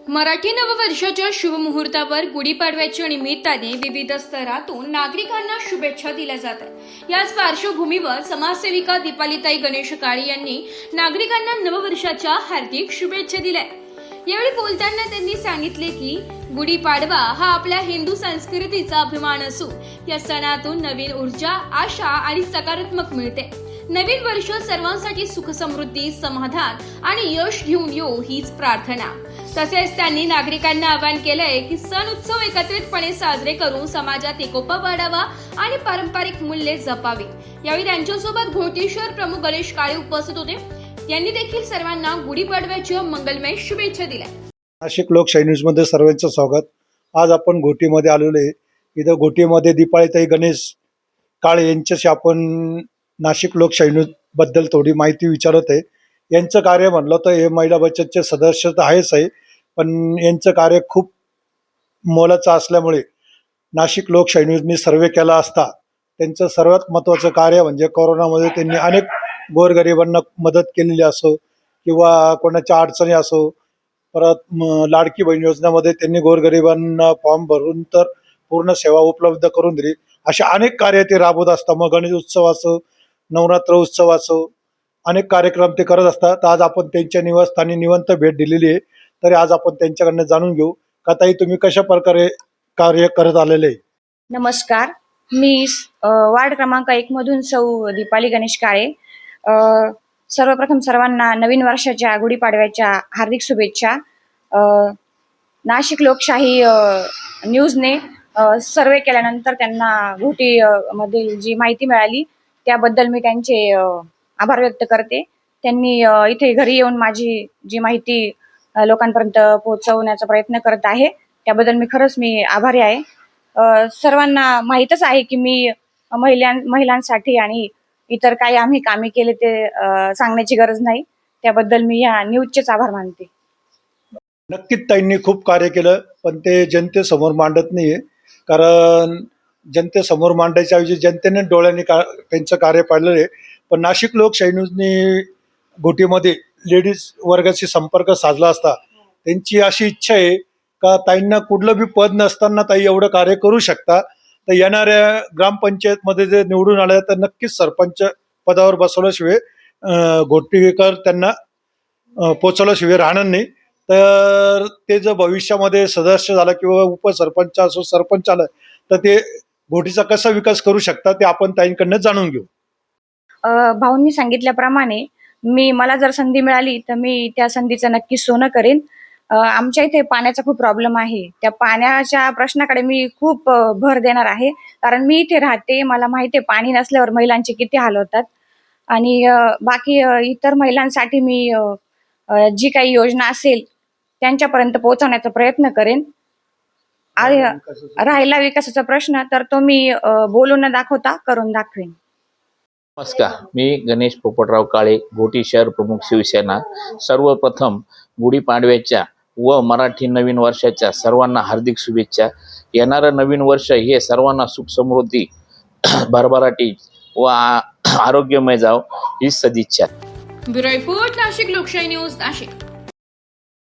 मराठी नववर्षाच्या शुभमुहूर्तावर गुढीपाडव्याच्या निमित्ताने विविध स्तरातून नागरिकांना शुभेच्छा दिल्या जात आहेत। याच पार्श्वभूमीवर समाजसेविका दीपालीताई गणेश काळे यांनी नागरिकांना नववर्षाच्या हार्दिक शुभेच्छा दिल्या। यावेळी बोलताना त्यांनी सांगितले की गुढीपाडवा हा आपल्या हिंदू संस्कृतीचा अभिमान असून या सणातून नवीन ऊर्जा, आशा आणि सकारात्मक मिळते। नवीन वर्ष सर्वांसाठी सुख, समृद्धी, समाधान आणि यश घेऊन येऊ हीच प्रार्थना। तसेच त्यांनी नागरिकांना आवाहन केलंय की सण उत्सव एकत्रितपणे साजरे करून समाजात एकोपा वाढावा आणि पारंपरिक मूल्ये जपावी। यावेळी त्यांच्यासोबत घोटी शहर प्रमुख गणेश काळे उपस्थित होते। यांनी देखील सर्वांना गुढीपाडव्याच्या मंगलमय शुभेच्छा दिल्या। नाशिक लोकशाही न्यूज मध्ये सर्वांचं स्वागत। आज आपण घोटीमध्ये आलेलो आहे। इथं घोटीमध्ये दीपालीताई गणेश काळे यांच्याशी आपण नाशिक लोकशाही न्यूज बद्दल थोडी माहिती विचारत आहे। यांचं कार्य म्हणलं तर हे महिला बचतचे सदस्य तर आहेच आहे, पण यांचं कार्य खूप मोलाचं असल्यामुळे नाशिक लोकशाही न्यूजनी सर्वे केला असता त्यांचं सर्वात महत्त्वाचं कार्य म्हणजे कोरोनामध्ये त्यांनी अनेक गोरगरिबांना मदत केलेली असो किंवा कोणाच्या अडचणी असो, परत लाडकी बहीण योजनेमध्ये त्यांनी गोरगरिबांना फॉर्म भरून तर पूर्ण सेवा उपलब्ध करून दिली। अशा अनेक कार्य ते राबवत असतात। मग गणेश उत्सव असो, नवरात्र उत्सव असो, अनेक कार्यक्रम ते करत असतात। तर आज आपण त्यांच्या निवासस्थानी निवंत भेट दिलेली आहे, तरी आज आपण त्यांच्याकडनं जाणून घेऊ का ताई तुम्ही कशा प्रकारे कार्य करत आलेले आहे। नमस्कार, मी वार्ड क्रमांक 1 मधून सौ दीपाली गणेश काळे। सर्वप्रथम सर्वांना नवीन वर्षाच्या गुढीपाडव्याच्या हार्दिक शुभेच्छा। नाशिक लोकशाही न्यूजने सर्वे केल्यानंतर त्यांना घोटी मधील जी माहिती मिळाली त्याबद्दल मी त्यांचे आभार व्यक्त करते। त्यांनी इथे घरी येऊन माझी जी माहिती लोकांपर्यंत पोहोचवण्याचा प्रयत्न करत आहे त्याबद्दल मी आभारी आहे। सर्वांना माहीतच आहे की मी महिलांसाठी आणि इतर काही आम्ही कामे केले ते सांगण्याची गरज नाही, त्याबद्दल मी या न्यूजचेच आभार मानते। नक्कीच ताईंनी खूप कार्य केलं, पण ते जनतेसमोर मांडत नाहीये, कारण जनतेसमोर मांडायच्या ऐवजी जनतेने डोळ्यांनी त्यांचं कार्य पाहिलं आहे। पण नाशिक लोकशाही न्यूजनी घोटीमध्ये लेडीज वर्गाशी संपर्क साधला असता त्यांची अशी इच्छा आहे का ताईंना कुठलं बी पद नसताना ताई एवढं कार्य करू शकता, तर येणाऱ्या ग्रामपंचायतमध्ये जे निवडून आले तर नक्कीच सरपंच पदावर बसवल्याशिवाय घोटीकर त्यांना पोचवल्याशिवाय राहणार नाही। तर ते जर भविष्यामध्ये सदस्य झाला किंवा उपसरपंच असो, सरपंच आला तर ते घोटीचा कसा विकास करू शकतात ते आपण ताईंकडनं जाणून घेऊ। भाऊंनी सांगितल्याप्रमाणे मला जर संधी मिळाली तर मी त्या संधीचं नक्की सोनं करेन। आमच्या इथे पाण्याचा खूप प्रॉब्लेम आहे, त्या पाण्याच्या प्रश्नाकडे मी खूप भर देणार आहे, कारण मी इथे राहते, मला माहिती आहे पाणी नसल्यावर महिलांचे किती हाल होतात। आणि बाकी इतर महिलांसाठी मी जी काही योजना असेल त्यांच्यापर्यंत पोहोचवण्याचा प्रयत्न करेन। राहिला विकासाचा प्रश्न तर तो मी बोलून न दाखवता करून दाखवेन। नमस्कार, मी गणेश पोपटराव काळे, घोटी शहर प्रमुख, शिवसेना। सर्वप्रथम गुढीपाडव्याच्या व मराठी नवीन वर्षाच्या सर्वांना हार्दिक शुभेच्छा। येणारं नवीन वर्ष हे सर्वांना सुख, समृद्धी, भरभराटी व आरोग्यमय जावो ही सदिच्छा। ब्युरो रिपोर्ट, नाशिक लोकशाही न्यूज, नाशिक।